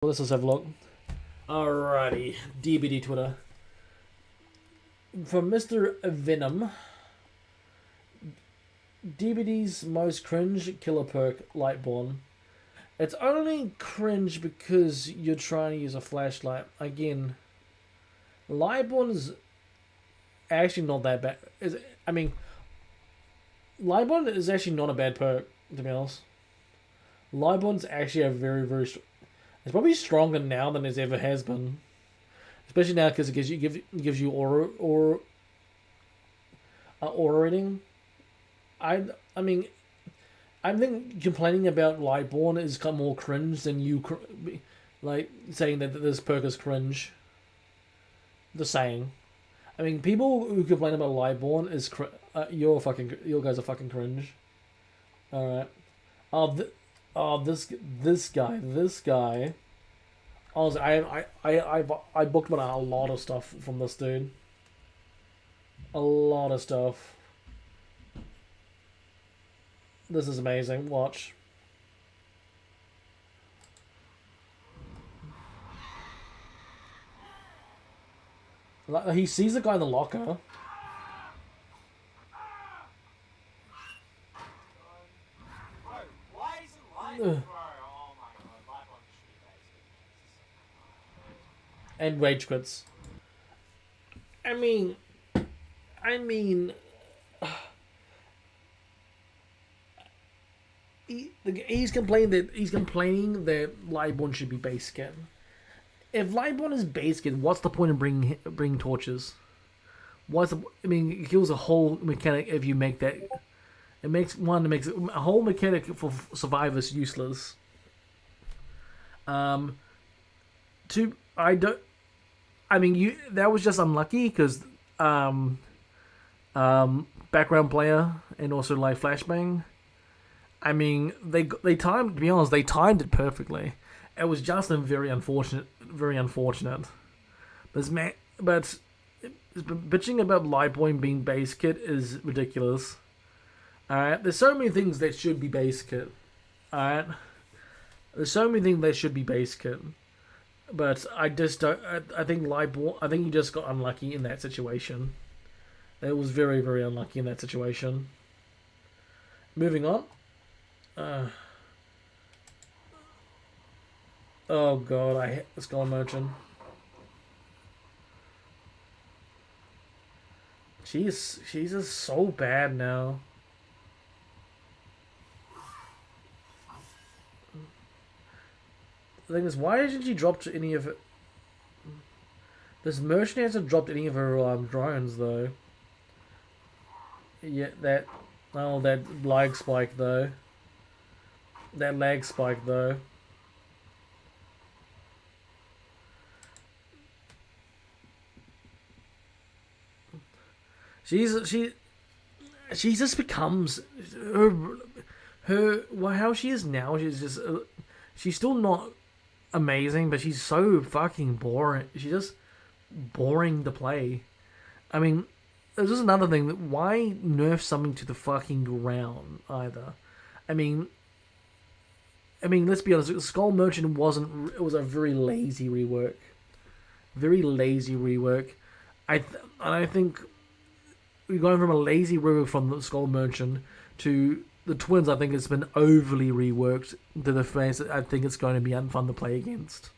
Let's just have a look. Alrighty, DBD Twitter. From Mr. Venom, DBD's most cringe killer perk, Lightborn. It's only cringe because you're trying to use a flashlight. Again, Lightborn is actually not that bad. Lightborn is actually not a bad perk, to be honest. Lightborn's actually a very, very. It's probably stronger now than it ever has been, especially now because it gives you aura rating. I mean, I think complaining about Lightborn is kind of more cringe than like saying that this perk is cringe. The saying. I mean, people who complain about Lightborn is you guys are fucking cringe. All right. This guy. Honestly, I booked about a lot of stuff from this dude. A lot of stuff. This is amazing. Watch. Like, he sees the guy in the locker. Ugh. And rage quits. I mean, he's complaining that Lightborn should be base skin. If Lightborn is base skin, what's the point of bringing torches? It kills a whole mechanic if you make that. It makes a whole mechanic for survivors useless. Two, I don't. I mean, that was just unlucky because background player and also like flashbang. I mean, they timed. To be honest, they timed it perfectly. It was just very unfortunate. Very unfortunate. But bitching about Lightborn being base kit is ridiculous. Alright, there's so many things that should be base kit. Alright, there's so many things that should be base kit. But I just don't. I think Lightborn. I think he just got unlucky in that situation. It was very, very unlucky in that situation. Moving on. Oh god, I hate the Skull Merchant. She's just so bad now. The thing is, why hasn't she dropped any of it? This merchant hasn't dropped any of her drones though. Yeah, that lag spike though. That lag spike though. She just becomes how she is now. She's still not amazing, but she's so fucking boring. She's just boring to play. I mean, there's just another thing that why nerf something to the fucking ground either. I mean, let's be honest. Skull Merchant wasn't. It was a very lazy rework. Very lazy rework. I think we're going from a lazy rework from the Skull Merchant to the twins. I think it's been overly reworked to the face that I think it's going to be unfun to play against.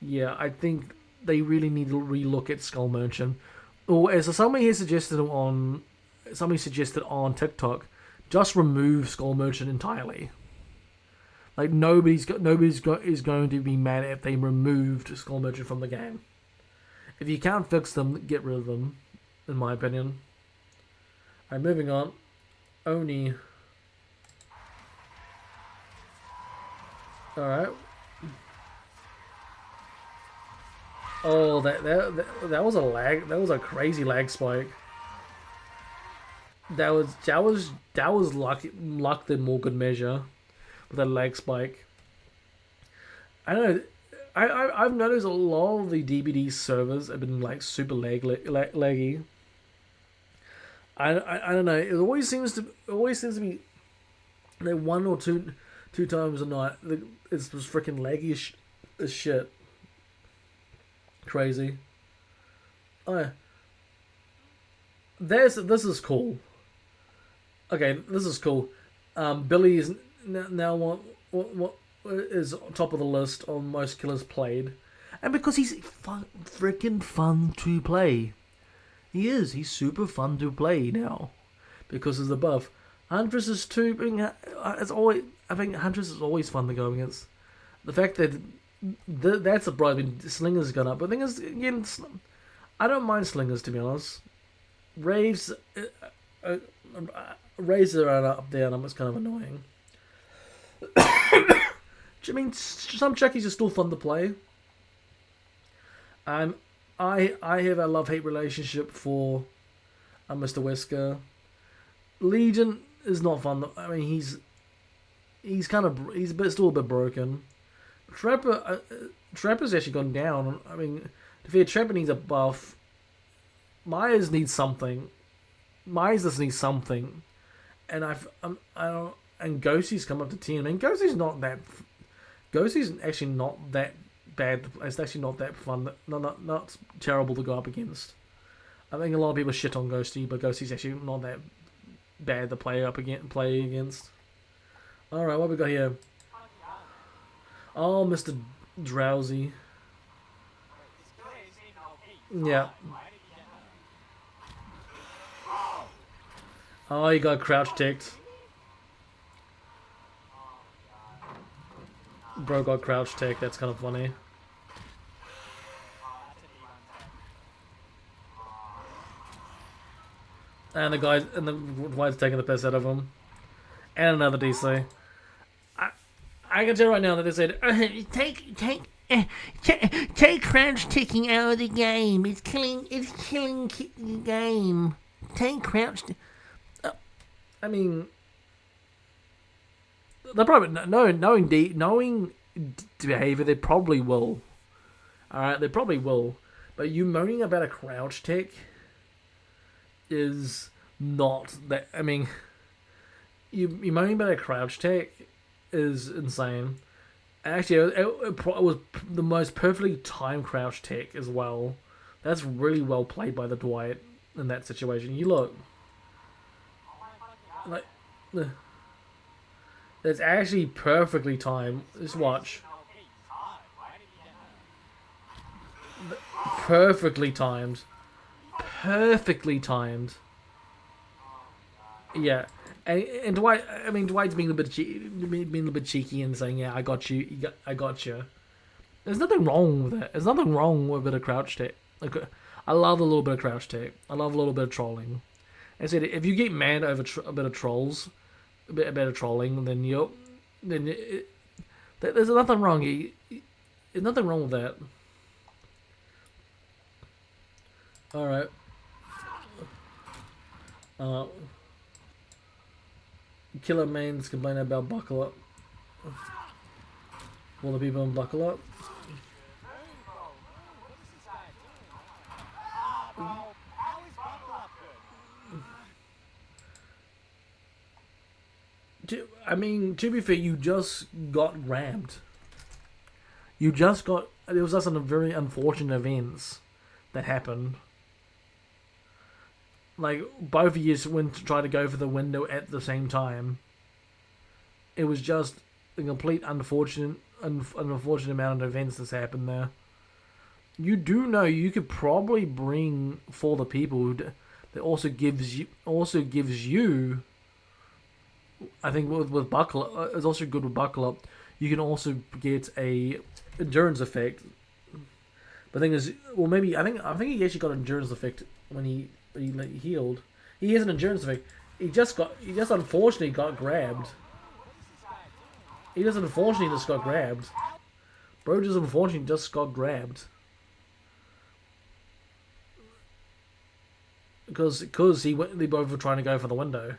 Yeah, I think they really need to relook at Skull Merchant. Or as somebody suggested on TikTok, just remove Skull Merchant entirely. Like nobody's is going to be mad if they removed Skull Merchant from the game. If you can't fix them, get rid of them. In my opinion. Alright, moving on. Oni. Alright. Oh, that was a lag. That was a crazy lag spike. That was luck than more good measure with that lag spike. I don't know. I've noticed a lot of the DBD servers have been like super laggy. I don't know. It always seems to be like one or two times a night. It's just freaking laggy is shit. Crazy. Oh yeah. This is cool. Okay, this is cool. Billy is now what is top of the list on most killers played, and because he's freaking fun to play. He is. He's super fun to play now, because of the buff. Huntress is too. It's always. I think Huntress is always fun to go against. The fact that that's surprising. Slinger's gone up, but the thing is, again, I don't mind Slingers, to be honest. Raves, Raves are up there, and it's kind of annoying. I mean, some Chuckies are still fun to play. I have a love-hate relationship for Mr. Wesker. Legion is not fun. I mean, he's still a bit broken. Trapper's actually gone down. I mean, to be fair, Trapper needs a buff. Myers needs something. Myers just needs something. And and Ghostie's come up to 10. I mean, Ghostie's actually not that bad. It's actually not that fun. Not terrible to go up against. I think a lot of people shit on Ghostie, but Ghostie's actually not that bad to play against. All right, what we got here? Oh, Mr. Drowsy. Yeah. Oh, he got crouch ticked. Bro got crouch ticked. That's kind of funny. And the guy's taking the piss out of him. And another DC. I can tell right now that they said take crouch ticking out of the game. It's killing the game. Take crouch. I mean, they're probably knowing behavior. They probably will. All right, they probably will. But you moaning about a crouch tick is not that. I mean, you moaning about a crouch tick is insane. Actually, it was the most perfectly timed crouch tick as well. That's really well played by the Dwight in that situation. You look. Like, it's actually perfectly timed. Just watch. Perfectly timed. Perfectly timed. Yeah, and Dwight. I mean, Dwight's being a bit cheeky and saying, "Yeah, I got you. I got you." There's nothing wrong with it. There's nothing wrong with a bit of crouch tick. Like, I love a little bit of crouch tick. I love a little bit of trolling. I said, if you get mad over a bit of trolls, a bit of trolling, then there's nothing wrong. There's nothing wrong with that. All right. Killer Main's complaining about Buckle Up. All the people on Buckle Up. I mean, to be fair, you just got rammed. It was just a very unfortunate events that happened. Like, both of you went to try to go for the window at the same time. It was just a complete unfortunate amount of events that's happened there. You do know you could probably bring for the people that also gives you. I think with Buckle Up, it's also good with Buckle Up. You can also get a endurance effect. But the thing is, well, maybe I think he actually got an endurance effect when he healed. He has an endurance effect. He just unfortunately got grabbed. He just unfortunately just got grabbed. Bro just unfortunately just got grabbed. Because they both were trying to go for the window.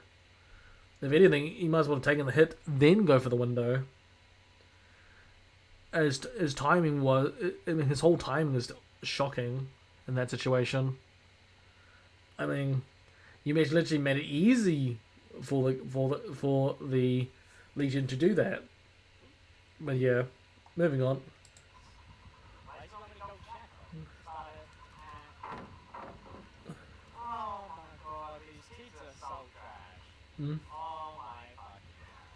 If anything, he might as well have taken the hit, then go for the window. His timing was, I mean, his whole timing is shocking in that situation. I mean, you literally made it easy for the Legion to do that. But yeah, moving on. Mm. Oh my fucking god.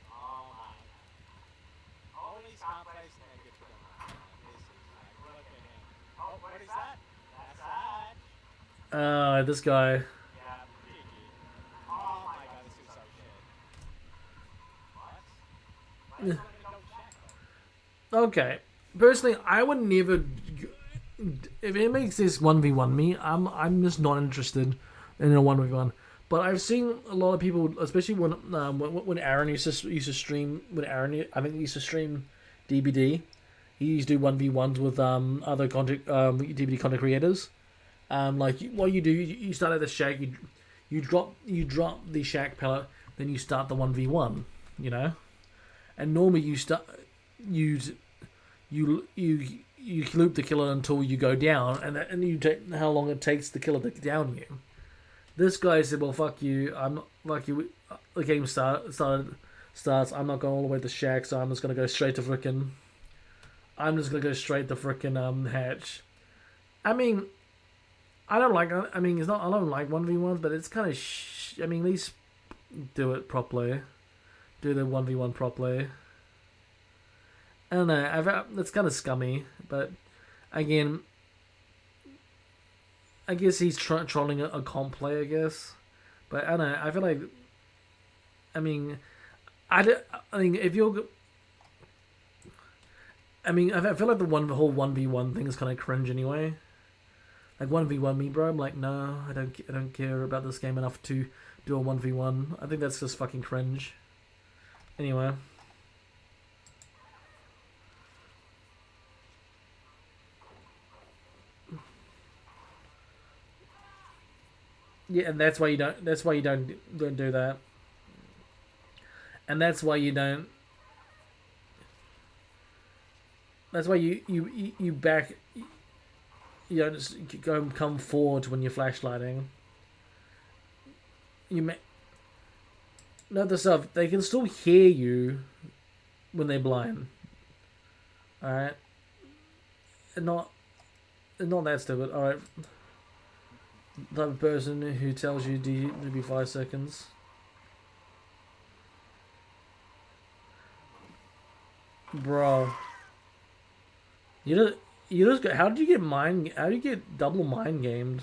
Oh my god. All these complex negative to the mind, man. This is like, look at him. Oh, what is that? That's Ash. This guy. Yeah, GG. Oh my god, this is so shit. What? Why does he want me to go check though? Okay. Personally, I would never. If it makes this 1v1 me, I'm just not interested in a 1v1. But I've seen a lot of people, especially when Aaron used to stream, when Aaron I think he used to stream DBD. He used to do 1v1s with other content DBD content creators. Like what you do, you start at the shack, you drop the shack pellet, then you start the 1v1. You know, and normally you you loop the killer until you go down, and you take how long it takes the killer to down you. This guy said, "Well, fuck you. I'm not fuck you. The game starts. I'm not going all the way to shack, so I'm just gonna go straight to frickin'. I'm just gonna go straight to frickin' hatch. I mean, I don't like. I mean, it's not. I don't like 1v1s, but it's kind of. I mean, at least do it properly. Do the 1v1 properly. I don't know. It's kind of scummy, but again, I guess he's trolling a comp play. I guess, but I don't know. I feel like. I mean, I think if you're. I mean, I feel like the whole 1v1 thing is kind of cringe anyway. Like 1v1 me, bro. I'm like, no, I don't care about this game enough to do a 1v1. I think that's just fucking cringe. Anyway. Yeah, and that's why you don't. That's why you don't do that. And that's why you don't. That's why you back. You don't just come forward when you're flashlighting. You may. Note the stuff. They can still hear you when they're blind. All right. And not that stupid. All right. The type of person who tells you to be 5 seconds. Bro. You just how did you get double mind gamed?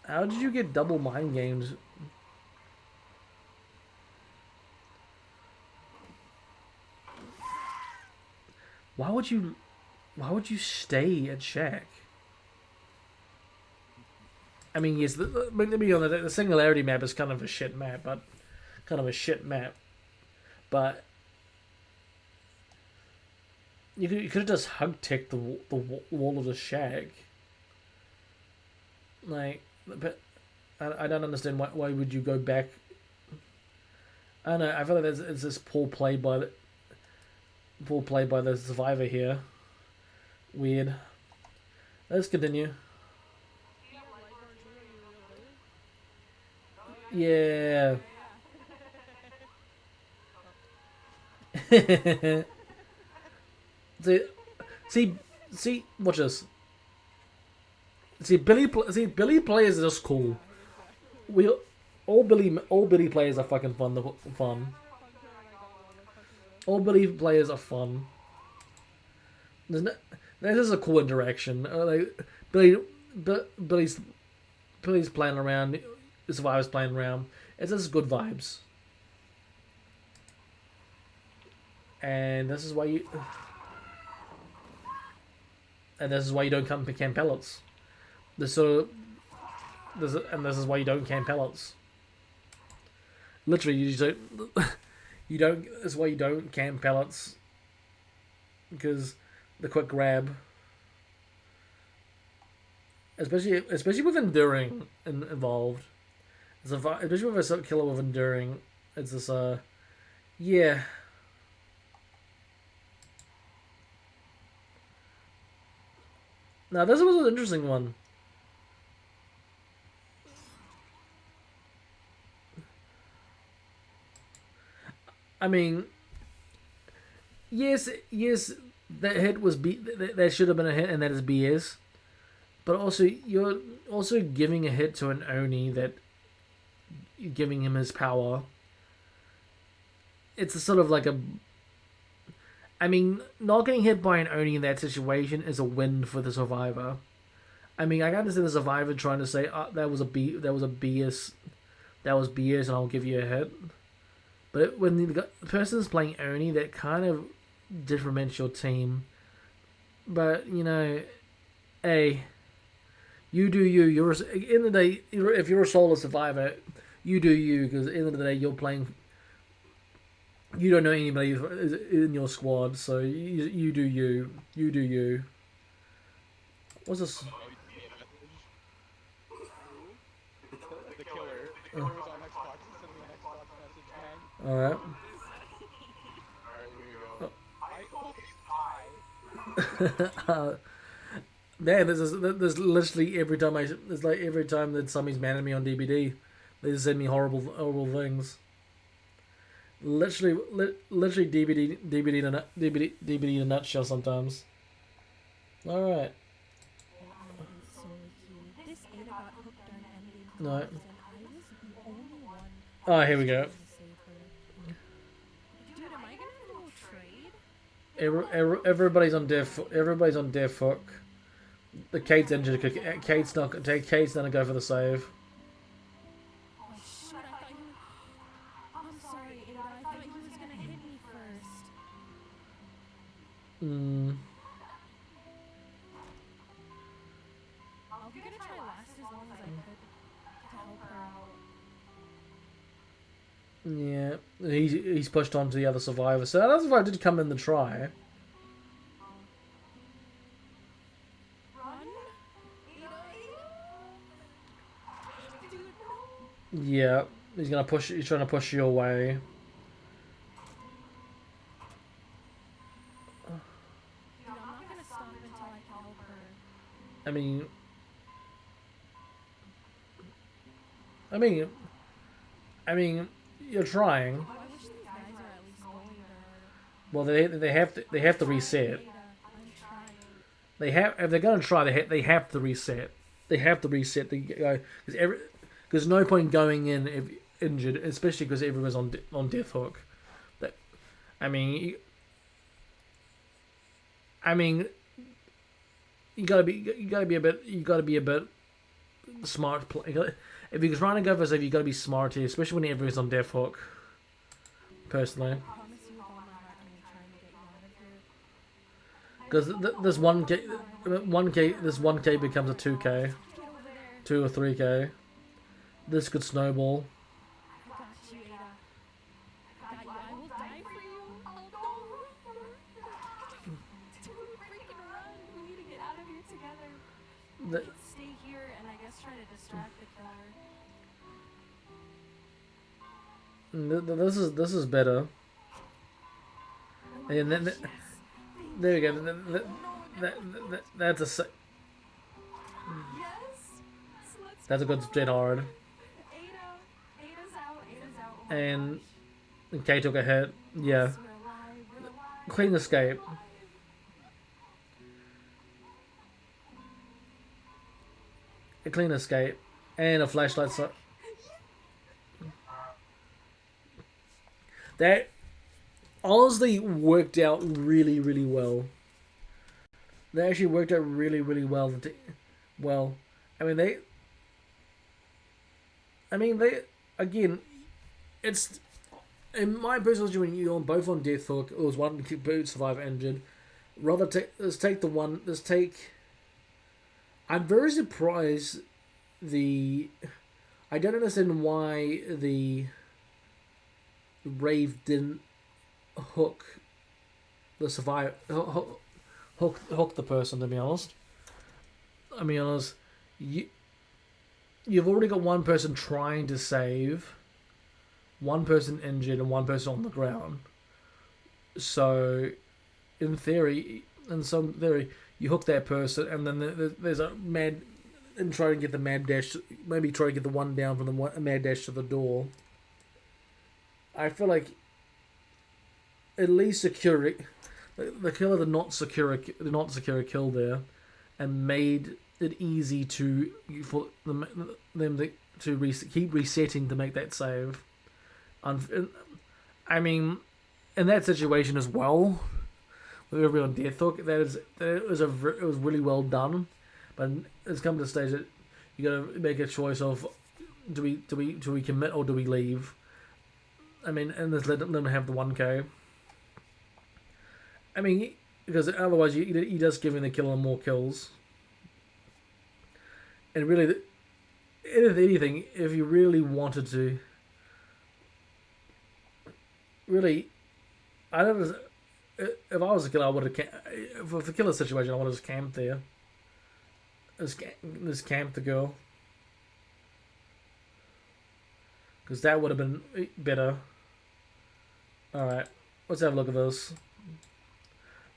How did you get double mind gamed? Why would you stay at Shack? I mean, yes, to be honest, the Singularity map is kind of a shit map, but you could have just hug ticked the wall of the Shack. Like, but I don't understand why would you go back. I don't know. I feel like it's this poor play by the survivor here. Weird. Let's continue. Yeah. see, watch this. Billy players are just cool. We all Billy players are fucking fun. All Billy players are fun. There's just a cool interaction. Like Billy's playing around. The survivor's playing around. It's just good vibes. And this is why you. And this is why you don't come to camp pellets. This is why you don't camp pellets. Literally, you just don't. You don't. That's why you don't camp pellets. Because the quick grab, especially with enduring involved, especially with a killer with enduring, it's this yeah. Now this was an interesting one. I mean, yes, that hit was B. That should have been a hit, and that is BS. But also, you're also giving a hit to an Oni that giving him his power. It's a sort of like a. I mean, not getting hit by an Oni in that situation is a win for the survivor. I mean, I can understand the survivor trying to say, "Oh, that was a B, that was a BS, that was BS, and I'll give you a hit." But when the person's playing Oni, that kind of detriments your team. But you know, hey, you do you. You're in the day. If you're a solo survivor, you do you. Because at the end of the day, you're playing. You don't know anybody in your squad, so you do you. You do you. What's this? Oh, the killer. The killer was on Xbox. He sent me an Xbox message, man. All right. Alright, here we go. I hope I. Man, there's literally every time there's like every time that somebody's mad at me on DBD, they just send me horrible things. Literally DBD in a nutshell sometimes. All right. This Ada got hooked on ending No. and I was the only one Oh, here we go. to save her. Dude, am I gonna have a little trade? Everybody's on Everybody's on death hook. The Kate's injured. Kate's not gonna go for the save. Oh shoot, I thought you I'm sorry, Ada, I thought he was gonna hit me first. I was gonna try last as long as I could to help her out. Yeah, he's pushed on to the other survivor. So that other survivor did come in the try. Run? Ada, Ada? Dude, no. Yeah, he's gonna push. He's trying to push you away. Dude, I'm not gonna stop until I can help her. I mean, you're trying. I wish these guys are at least going there. Well, they have to reset. Ada, I'm trying. They have if they're gonna try. They have to reset. They have to reset the go because there's no point going in if injured, especially because everyone's on death hook. That I mean, you gotta be a bit smart. If you're trying to go for save, you gotta be smart here, especially when everyone's on death hook. Personally, I promise you with all my heart I'm gonna try and get you out of here. because this 1K becomes a 2K, Get over there. 2 or 3K. This could snowball. I got you, Ada. I got you. I will die for you. I'll go. Dude, freaking run. We need to get out of here together. The, Let's stay here and I guess try to distract the killer. this is better. And then Yes. there we go. That's a Yes. So let's that's a good dead hard. Ada. Ada's out. Ada's out. And Kay took a hit. Yeah, We're alive. We're alive. clean escape. A clean escape and a flashlight. That honestly worked out really well. They actually worked out really well. Well, I mean they again. It's in my personal view when you're both on death hook. It was one boot survivor injured. Let's take the one. Let's take. I'm very surprised. I don't understand why the Rave didn't hook the survivor. Hook the person. To be honest, you've already got one person trying to save, one person injured, and one person on the ground. So, in some theory, you hook that person, and then there's a mad, and try to get the mad dash. Maybe try to get the one down from the mad dash to the door. I feel like at least secure the killer did not secure a kill there, and made it easy for them to keep resetting to make that save. I mean, in that situation as well, with everyone Death Hook, it was really well done, but it's come to the stage that you got to make a choice of do we commit or do we leave? I mean, and just let them have the 1K. I mean, because otherwise you're just giving the killer more kills. And really, if anything, if you really wanted to, really, I don't. If I was a killer, I would have. For the killer situation, I would have just camped there. Just camped the girl. Because that would have been better. Alright, let's have a look at this.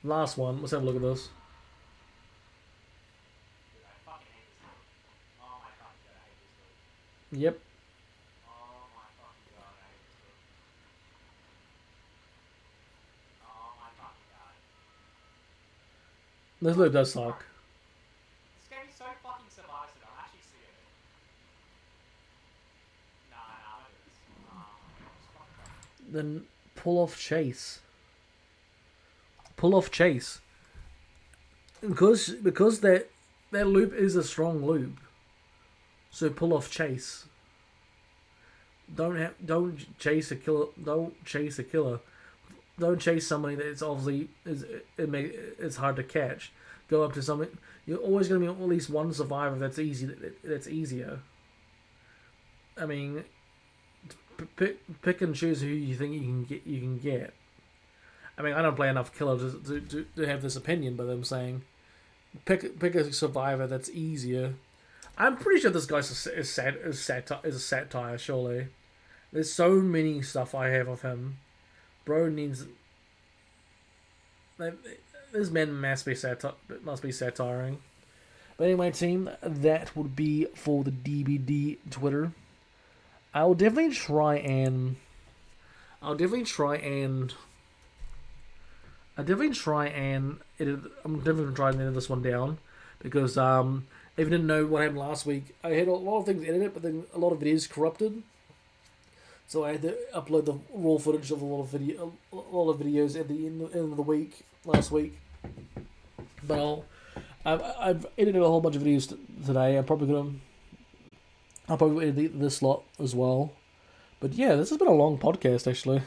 Last one, let's have a look at this. Dude, I fucking hate this dude. Oh my fucking god, I hate this dude. Yep. Oh my fucking god, I hate this dude. Oh my fucking god. This loop does suck. This game is so fucking surprising. I'm actually sick of it. Nah, I'm gonna do this. Just fucking Then pull off chase. Pull off chase. Because that loop is a strong loop. So pull off chase. Don't chase a killer. Don't chase a killer. Don't chase somebody that's obviously it's hard to catch. Go up to something. You're always going to be at least one survivor that's easy. That's easier. I mean, pick and choose who you think you can get. I mean, I don't play enough killer to have this opinion, but I'm saying pick a survivor that's easier. I'm pretty sure this guy's is a satire. Surely, there's so many stuff I have of him. Bro needs. This man must be satiring. But anyway, team, that would be for the DBD Twitter. I'll definitely try and edit. I'm definitely try and edit this one down because if you didn't know what happened last week, I had a lot of things edited, but then a lot of videos corrupted. So I had to upload the raw footage of a lot of videos at the end of the week last week. But I've edited a whole bunch of videos today. I'll probably edit this lot as well. But yeah, this has been a long podcast actually.